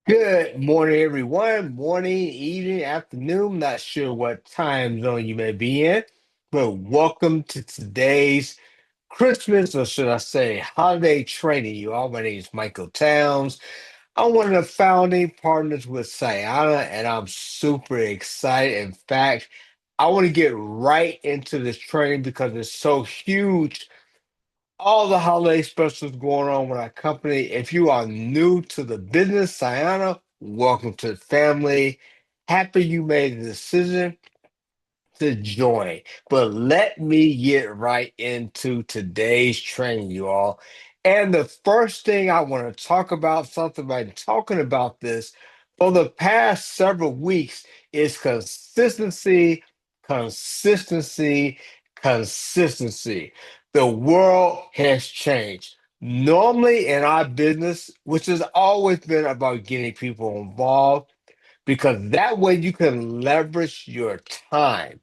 Good morning, everyone. Morning, evening, afternoon. Not sure what time zone you may be in, but welcome to today's Christmas, or should I say, holiday training. You all, my name is Michael Towns. I'm one of the founding partners with Sayana, and I'm super excited. In fact, I want to get right into this training because it's so huge, all the holiday specials going on with our company. If you are new to the business, Sayana, welcome to the family. Happy you made the decision to join. But let me get right into today's training, you all. And the first thing I want to talk about, something I've been talking about this for the past several weeks, is consistency, consistency, consistency. The world has changed. Normally in our business, which has always been about getting people involved, because that way you can leverage your time.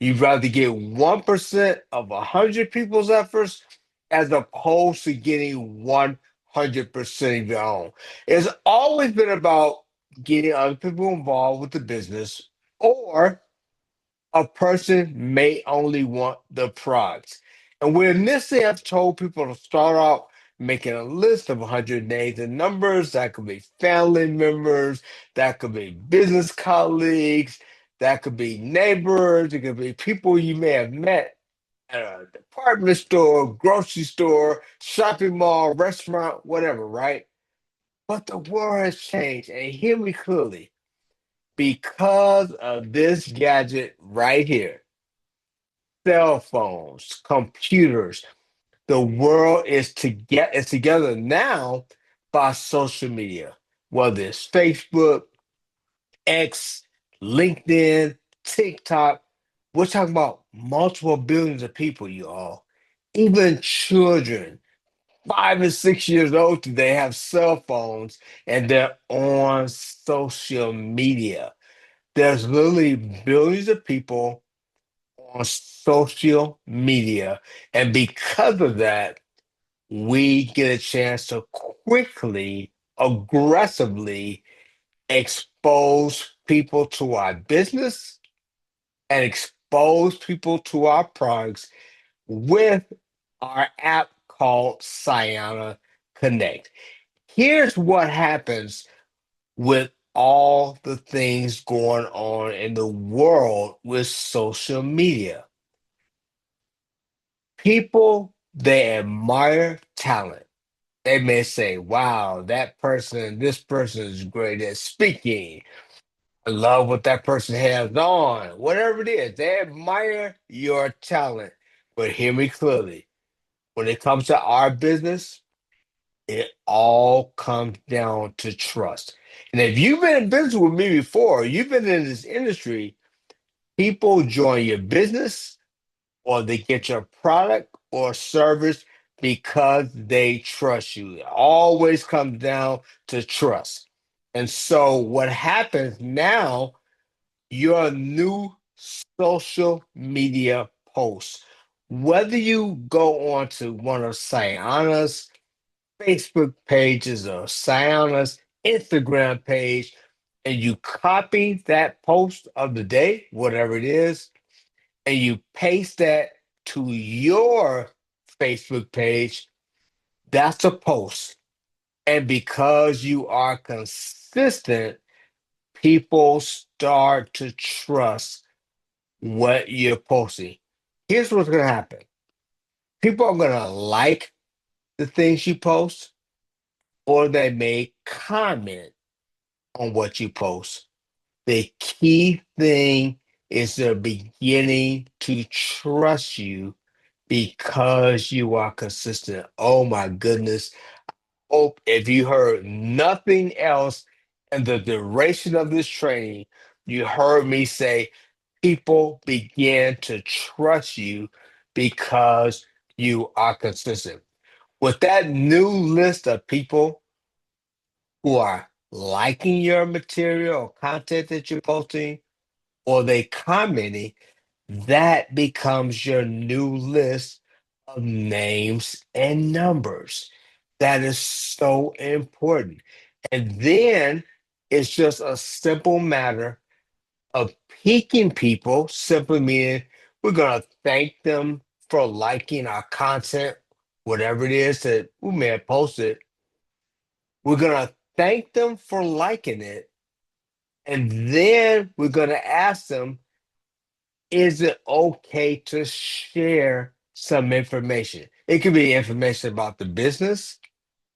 You'd rather get 1% of 100 people's efforts as opposed to getting 100% of your own. It's always been about getting other people involved with the business, or a person may only want the products. And where initially I've told people to start out making a list of 100 names and numbers, that could be family members, that could be business colleagues, that could be neighbors, it could be people you may have met at a department store, grocery store, shopping mall, restaurant, whatever, right? But the world has changed, and hear me clearly, because of this gadget right here, cell phones, computers. The world is together now by social media, whether it's Facebook, X, LinkedIn, TikTok. We're talking about multiple billions of people, you all. Even children, 5 and 6 years old today, have cell phones and they're on social media. There's literally billions of people on social media. And because of that, we get a chance to quickly, aggressively expose people to our business and expose people to our products with our app called Cyana Connect. Here's what happens with all the things going on in the world with social media. People, they admire talent. They may say, wow, this person is great at speaking. I love what that person has on. Whatever it is, they admire your talent. But hear me clearly. When it comes to our business, it all comes down to trust. And if you've been in business with me before, you've been in this industry, people join your business or they get your product or service because they trust you. It always comes down to trust. And so what happens now, your new social media posts, whether you go on to one of Sayana's Facebook pages or Sayana's Instagram page, and you copy that post of the day, whatever it is, and you paste that to your Facebook page, that's a post. And because you are consistent, people start to trust what you're posting. Here's what's going to happen: people are going to like the things you post, or they may comment on what you post. The key thing is they're beginning to trust you because you are consistent. Oh my goodness. Oh, if you heard nothing else in the duration of this training, you heard me say people begin to trust you because you are consistent. With that new list of people who are liking your material or content that you're posting, or they commenting, that becomes your new list of names and numbers. That is so important. And then It's just a simple matter of peaking people, simply meaning we're going to thank them for liking our content, whatever it is that we may have posted. We're going to thank them for liking it. And then we're going to ask them, is it okay to share some information? It could be information about the business,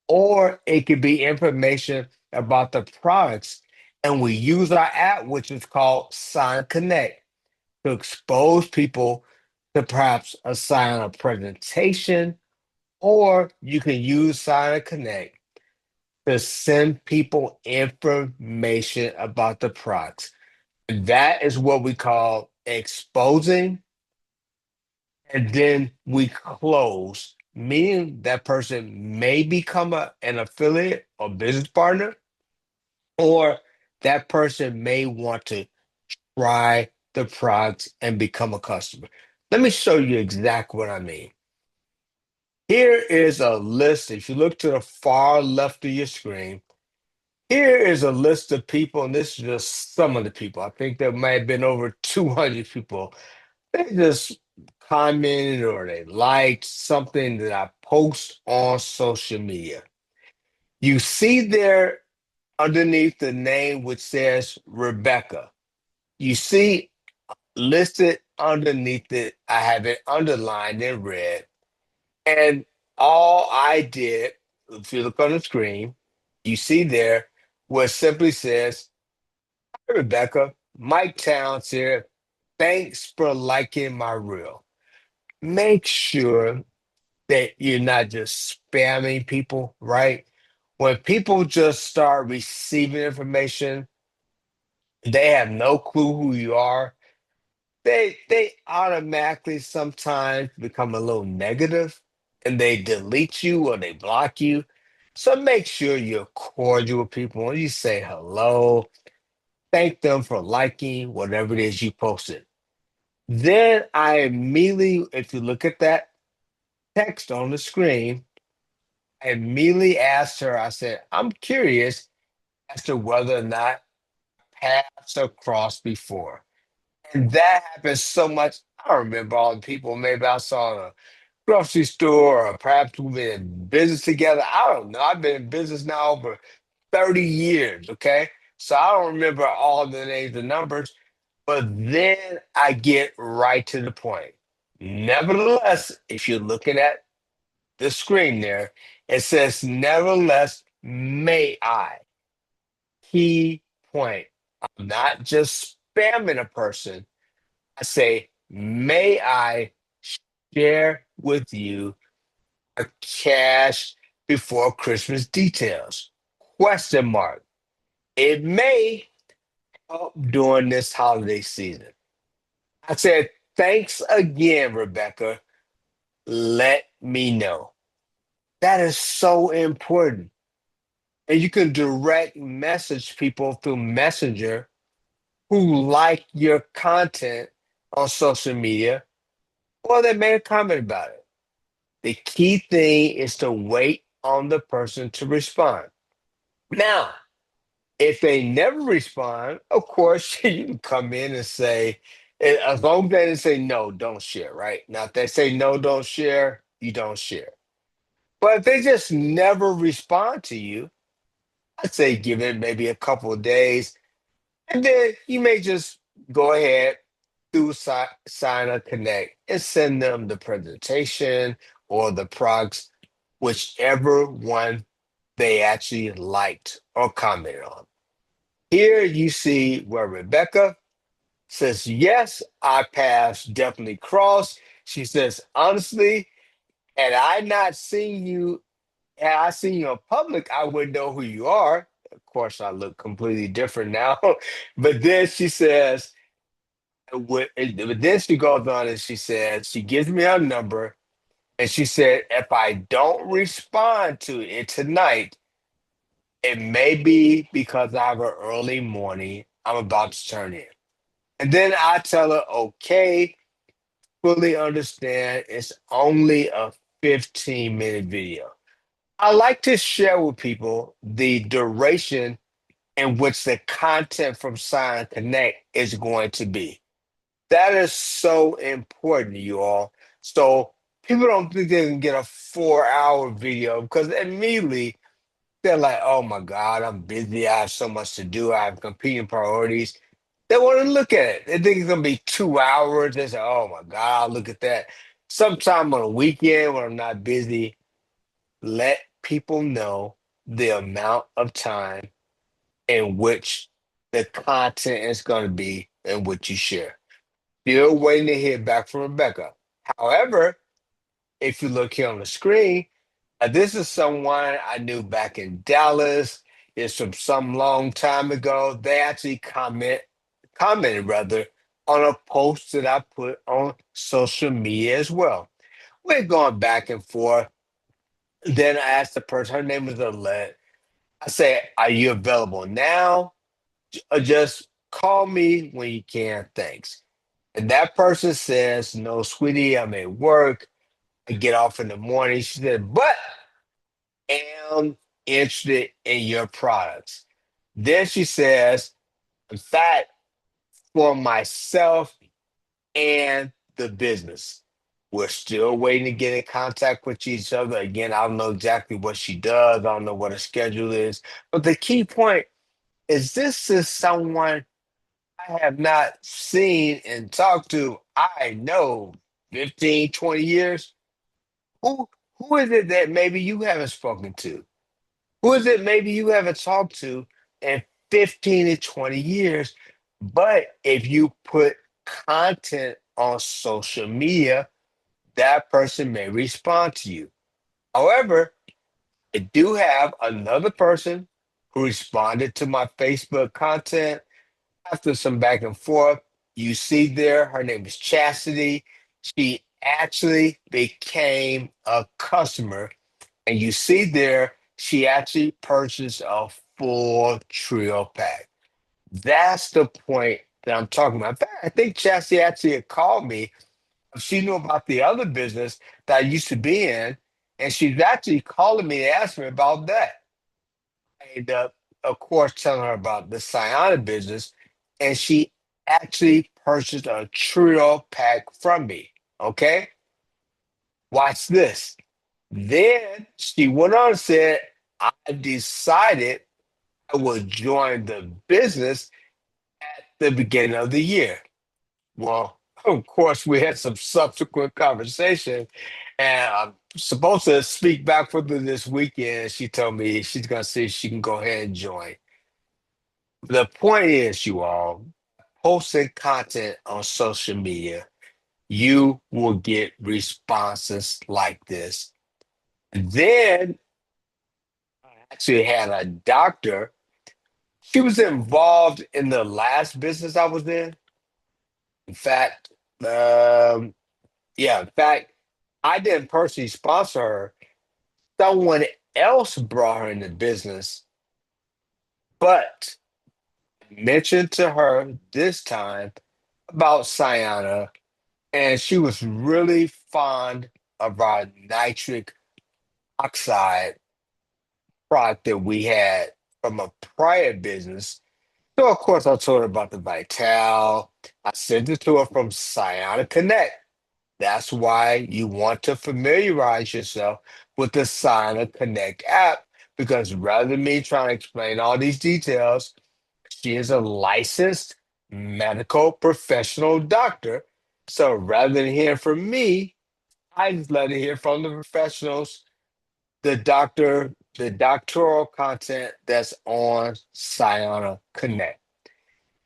or it could be information about the products. And we use our app, which is called Sign Connect, to expose people to perhaps assign a presentation, or you can use Sign Connect to send people information about the products. That is what we call exposing, and then we close, meaning that person may become an affiliate or business partner, or that person may want to try the product and become a customer. Let me show you exactly what I mean. Here is a list. If you look to the far left of your screen, here is a list of people, and this is just some of the people. I think there might have been over 200 people. They just commented or they liked something that I post on social media. You see there underneath the name which says Rebecca. You see listed underneath it, I have it underlined in red. And all I did, if you look on the screen, you see there where it simply says, "Hey, Rebecca, Mike Towns here. Thanks for liking my reel." Make sure that you're not just spamming people, right? When people just start receiving information, they have no clue who you are. They automatically sometimes become a little negative and they delete you or they block you. So make sure you're cordial with people and you say hello, thank them for liking whatever it is you posted. Then I immediately, if you look at that text on the screen, I immediately asked her, I said, I'm curious as to whether or not paths have crossed before. And that happens so much. I don't remember all the people maybe I saw in a grocery store or perhaps we've been in business together. I don't know. I've been in business now over 30 years, okay? So I don't remember all the names and numbers, but then I get right to the point. Nevertheless, if you're looking at the screen there, it says, nevertheless, may I. Key point. I'm not just spamming a person. I say, may I share with you a cash before Christmas details? Question mark. It may help during this holiday season. I said, thanks again, Rebecca. Let me know. That is so important. And you can direct message people through Messenger who like your content on social media, or they made a comment about it. The key thing is to wait on the person to respond. Now, if they never respond, of course, you can come in and say, as long as they didn't say no, don't share, right? Now, if they say no, don't share, you don't share. But if they just never respond to you, I'd say give it maybe a couple of days, and then you may just go ahead through Sign Up Connect and send them the presentation or the products, whichever one they actually liked or commented on. Here you see where Rebecca says, yes, I passed, definitely crossed. She says, honestly, had I not seen you, had I seen you in public, I wouldn't know who you are. Of course, I look completely different now. But then she says, but then she goes on and she says, she gives me her number. And she said, if I don't respond to it tonight, it may be because I have an early morning. I'm about to turn in. And then I tell her, okay, fully understand it's only a 15-minute video. I like to share with people the duration in which the content from Sign Connect is going to be. That is so important, you all. So people don't think they can get a 4-hour video because immediately they're like, oh my God, I'm busy. I have so much to do. I have competing priorities. They want to look at it. They think it's going to be 2 hours. They say, oh my God, I'll look at that. Sometime on a weekend when I'm not busy, let people know the amount of time in which the content is going to be and what you share. Still waiting to hear back from Rebecca. However, if you look here on the screen, this is someone I knew back in Dallas. It's from some long time ago. They actually commented rather on a post that I put on social media as well. We're going back and forth. Then I asked the person, her name was Alette. I said, are you available now? Or just call me when you can. Thanks. And that person says, no, sweetie, I'm at work. I get off in the morning. She said, but am interested in your products. Then she says, in fact, for myself and the business. We're still waiting to get in contact with each other. Again, I don't know exactly what she does. I don't know what her schedule is. But the key point is this is someone I have not seen and talked to, I know, 15, 20 years. Who who is it that maybe you haven't spoken to? Who is it maybe you haven't talked to in 15 to 20 years? But if you put content on social media, that person may respond to you. However, I do have another person who responded to my Facebook content after some back and forth. You see there, her name is Chastity. She actually became a customer. And you see there, she actually purchased a full trio pack. That's the point that I'm talking about. In fact, I think Chastity actually had called me. She knew about the other business that I used to be in, and she's actually calling me to ask me about that. I ended up, of course, telling her about the Sayana business, and she actually purchased a trio pack from me. Okay, watch this. Then she went on and said, I decided I would join the business at the beginning of the year. Well, of course, we had some subsequent conversation, and I'm supposed to speak back with her this weekend. She told me she's going to see if she can go ahead and join. The point is, you all, posting content on social media, you will get responses like this. Then I actually had a doctor. She was involved in the last business I was in. In fact, um, yeah, in fact, I didn't personally sponsor her. Someone else brought her into business, but mentioned to her this time about Cyana, and she was really fond of our nitric oxide product that we had from a prior business. So of course I told her about the Vital. I sent it to her from Cyana Connect. That's why you want to familiarize yourself with the Cyana Connect app because rather than me trying to explain all these details, she is a licensed medical professional doctor. So rather than hearing from me, I just let her hear from the professionals, the doctoral content that's on Cyana Connect.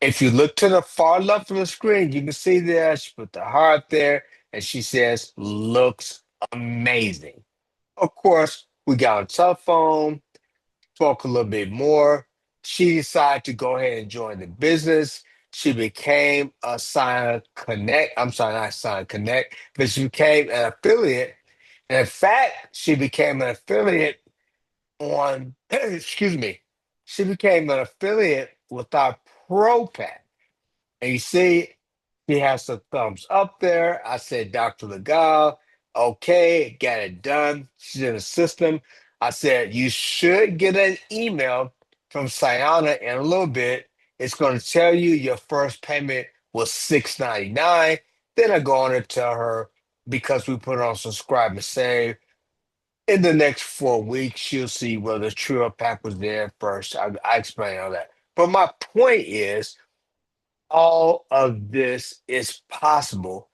If you look to the far left of the screen, you can see there, she put the heart there, and she says, looks amazing. Of course, we got on telephone, spoke a little bit more. She decided to go ahead and join the business. She became a Sign Connect. I'm sorry, not Sign Connect, but she became an affiliate. And in fact, she became an affiliate on, excuse me, she became an affiliate with our Pro Pack. And you see, she has the thumbs up there. I said, Dr. Legal, okay, got it done. She's in the system. I said, you should get an email from Sayana in a little bit. It's going to tell you your first payment was $6.99. Then I go on and tell her, because we put on subscribe and save, in the next 4 weeks, she'll see whether the trio pack was there first. I explain all that. But my point is, all of this is possible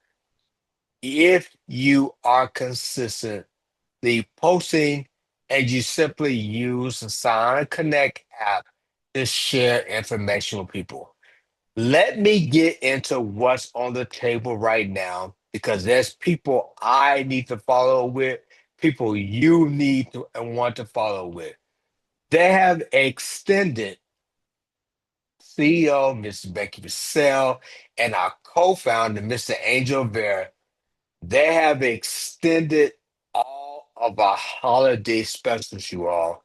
if you are consistently posting and you simply use the Sign Connect app to share information with people. Let me get into what's on the table right now because there's people I need to follow with, people you need to and want to follow with. They have extended CEO, Mrs. Becky Bissell, and our co-founder, Mr. Angel Vera. They have extended all of our holiday specials, you all.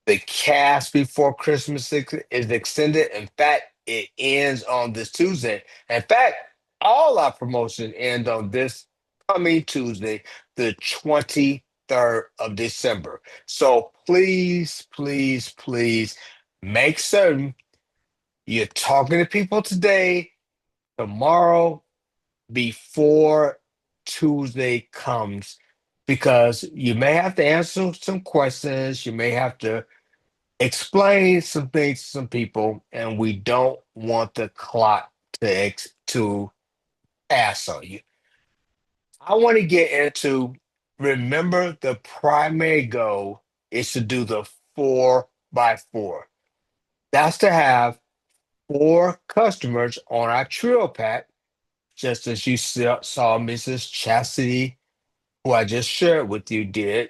The cast before Christmas is extended. In fact, it ends on this Tuesday. In fact, all our promotions end on this coming Tuesday, the 23rd of December. So please, please, please make certain you're talking to people today, tomorrow, before Tuesday comes, because you may have to answer some questions. You may have to explain some things to some people, and we don't want the clock to pass on you. I want to get into, remember, the primary goal is to do the 4x4. That's to have four customers on our trio pack, just as you saw Mrs. Chastity, who I just shared with you, did.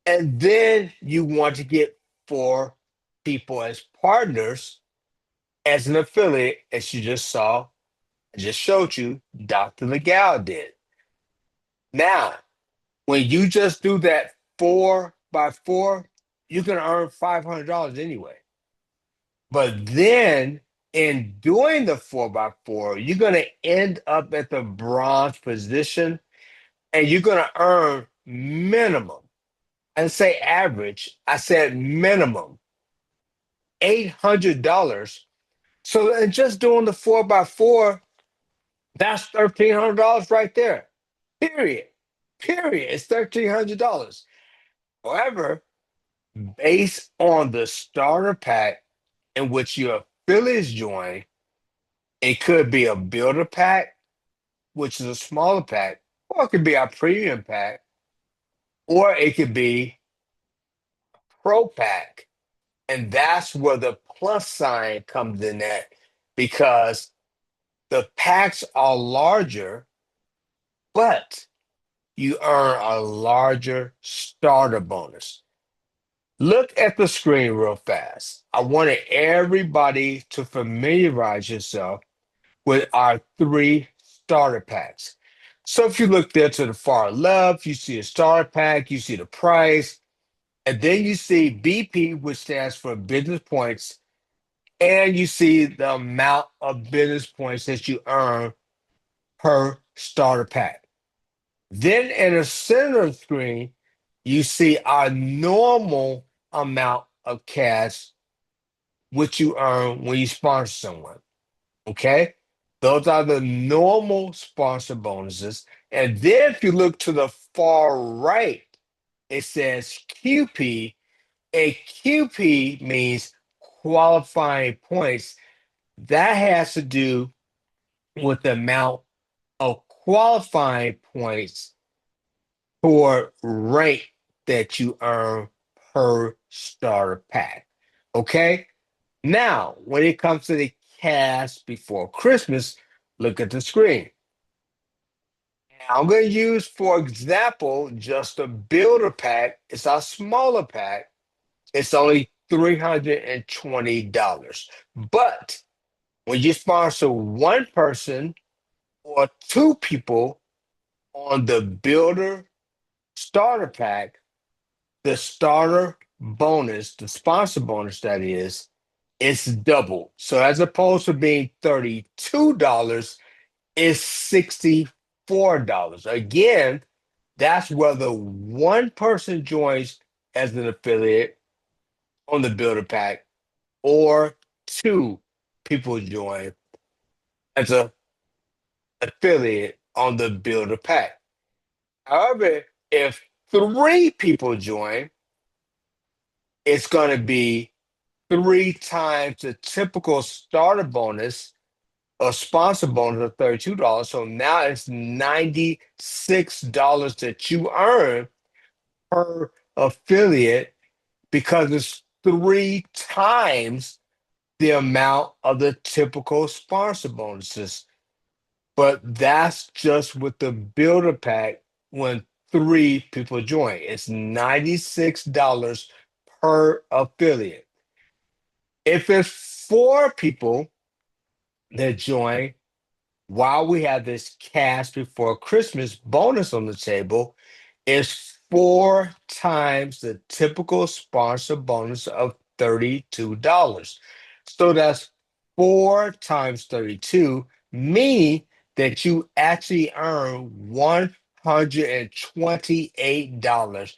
And then you want to get four people as partners, as an affiliate, as you just saw, I just showed you, Dr. Legal did. Now, when you just do that 4x4, you can earn $500 anyway. But then in doing the 4x4, you're going to end up at the bronze position and you're going to earn minimum. And say average, I said minimum $800. So in just doing the 4x4, that's $1,300 right there. Period. Period. It's $1,300. However, based on the starter pack in which your affiliates join, it could be a builder pack, which is a smaller pack, or it could be our premium pack, or it could be pro pack. And that's where the plus sign comes in at, because the packs are larger, but you earn a larger starter bonus. Look at the screen real fast. I wanted everybody to familiarize yourself with our three starter packs. So if you look there to the far left, you see a starter pack, you see the price, and then you see BP, which stands for business points, and you see the amount of business points that you earn per starter pack. Then in the center of the screen, you see our normal amount of cash which you earn when you sponsor someone. Okay? Those are the normal sponsor bonuses. And then if you look to the far right, it says QP. A QP means qualifying points. That has to do with the amount of qualifying points for rank that you earn per starter pack. Okay? Now, when it comes to the cash before Christmas, look at the screen. Now, I'm going to use, for example, just a builder pack. It's our smaller pack. It's only $320. But when you sponsor one person or two people on the builder starter pack, the starter bonus, the sponsor bonus that is, it's double. So as opposed to being $32, it's $64. Again, that's whether one person joins as an affiliate on the builder pack or two people join as a affiliate on the builder pack. However, if three people join, it's going to be three times the typical starter bonus or sponsor bonus of $32. So now it's $96 that you earn per affiliate because it's three times the amount of the typical sponsor bonuses. But that's just with the builder pack when three people join. It's $96 per affiliate. If it's four people that join, while we have this cash before Christmas bonus on the table, it's four times the typical sponsor bonus of $32. So that's four times 32, meaning that you actually earn $128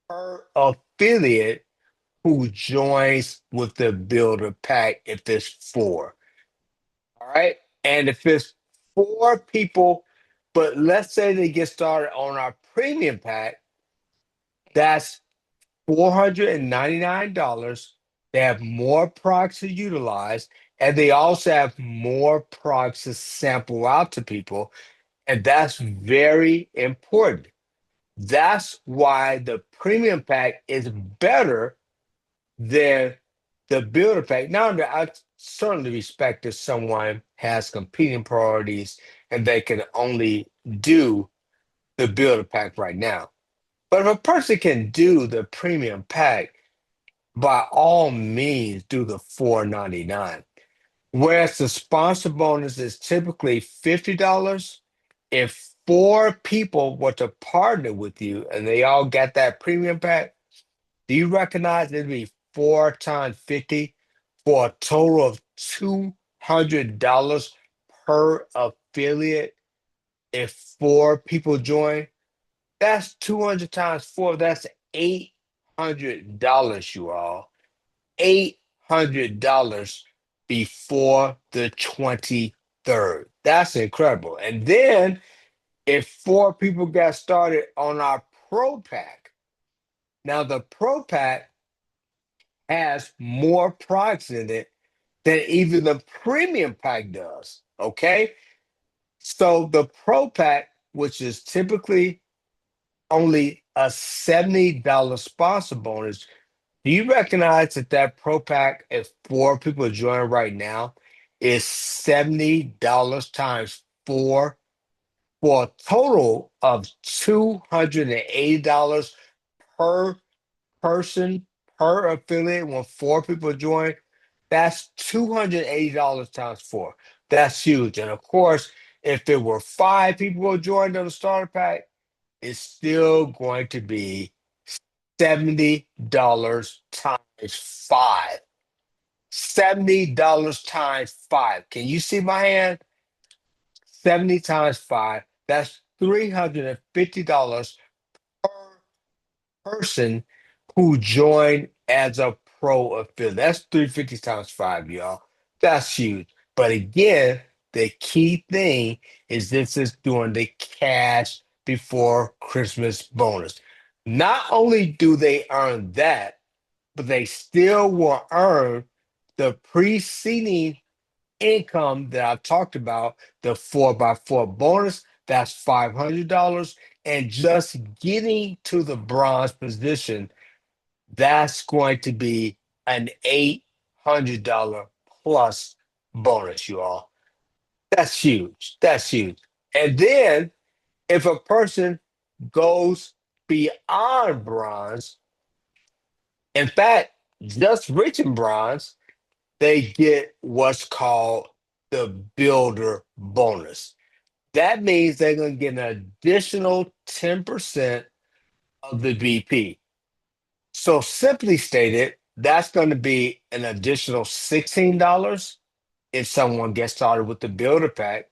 per affiliate who joins with the builder pack if it's four. All right. And if it's four people, but let's say they get started on our premium pack, that's $499. They have more products to utilize, and they also have more products to sample out to people. And that's very important. That's why the premium pack is better than the builder pack. Now, I certainly respect if someone has competing priorities and they can only do the builder pack right now. But if a person can do the premium pack, by all means, do the 499. Whereas the sponsor bonus is typically $50. If four people were to partner with you and they all got that premium pack, do you recognize it'd be four times 50 for a total of $200 per affiliate if four people join? That's 200 times four. That's $800, you all. $800 before the 23rd. That's incredible. And then if four people got started on our Pro Pack, now the Pro Pack has more products in it than even the premium pack does. Okay. So the Pro Pack, which is typically only a $70 sponsor bonus, do you recognize that that Pro Pack, if four people join right now, is $70 times four for a total of $280 per person per affiliate when four people join? That's $280 times four. That's huge. And of course, if there were five people who joined on the starter pack, it's still going to be $70 times five. $70 times five. Can you see my hand? 70 times five. That's $350 per person who joined as a pro affiliate. That's 350 times five, y'all. That's huge. But again, the key thing is this is doing the cash before Christmas bonus. Not only do they earn that, but they still will earn the preceding income that I talked about, the 4x4 bonus, that's $500. And just getting to the bronze position, that's going to be an $800 plus bonus, you all. That's huge. That's huge. And then if a person goes beyond bronze, in fact, just reaching bronze, they get what's called the builder bonus. That means they're going to get an additional 10% of the BP. So simply stated, that's going to be an additional $16 if someone gets started with the builder pack,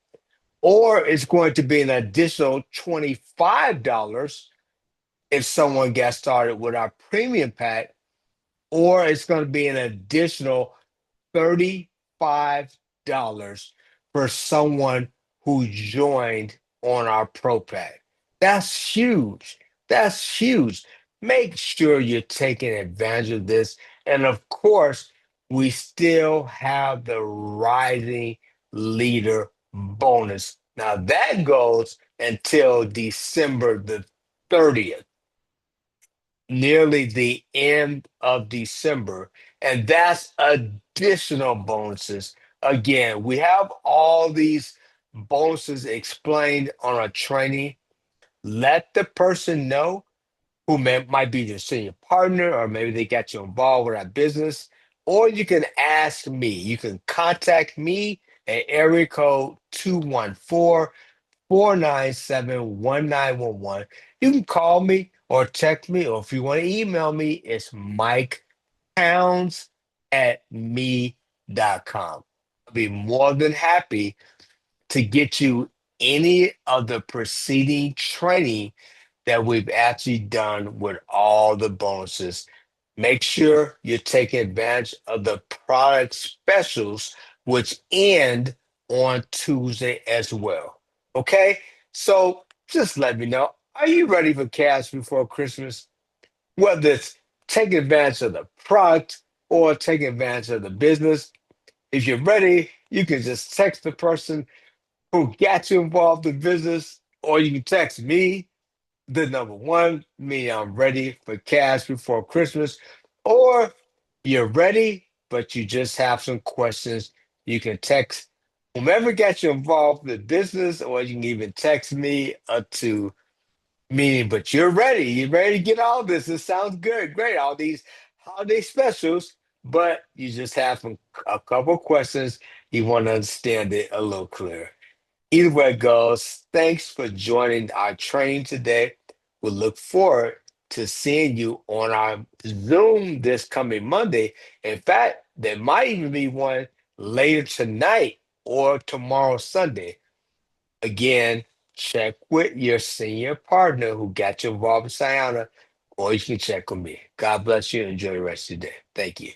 or it's going to be an additional $25 if someone gets started with our premium pack, or it's going to be an additional $35 for someone who joined on our Pro Pack. That's huge. That's huge. Make sure you're taking advantage of this. And of course, we still have the Rising Leader bonus. Now that goes until December the 30th, nearly the end of December. And that's additional bonuses. Again, we have all these bonuses explained on our training. Let the person know who might be your senior partner, or maybe they got you involved with our business. Or you can ask me. You can contact me at area code 214-497-1911. You can call me or text me, or if you want to email me, it's mikepounds@me.com. I'll be more than happy to get you any of the preceding training that we've actually done with all the bonuses. Make sure you're taking advantage of the product specials, which end on Tuesday as well. Okay? So just let me know. Are you ready for cash before Christmas? Whether it's taking advantage of the product or taking advantage of the business, if you're ready, you can just text the person who got you involved in business, or you can text me, the number one, me, I'm ready for cash before Christmas, or you're ready, but you just have some questions. You can text whomever got you involved in business, or you can even text me to me, but you're ready. You're ready to get all this. It sounds good. Great. All these holiday specials, but you just have a couple questions. You want to understand it a little clearer. Either way it goes, thanks for joining our training today. We look forward to seeing you on our Zoom this coming Monday. In fact, there might even be one later tonight or tomorrow, Sunday. Again, check with your senior partner who got you involved in Sayana, or you can check with me. God bless you and enjoy the rest of your day. Thank you.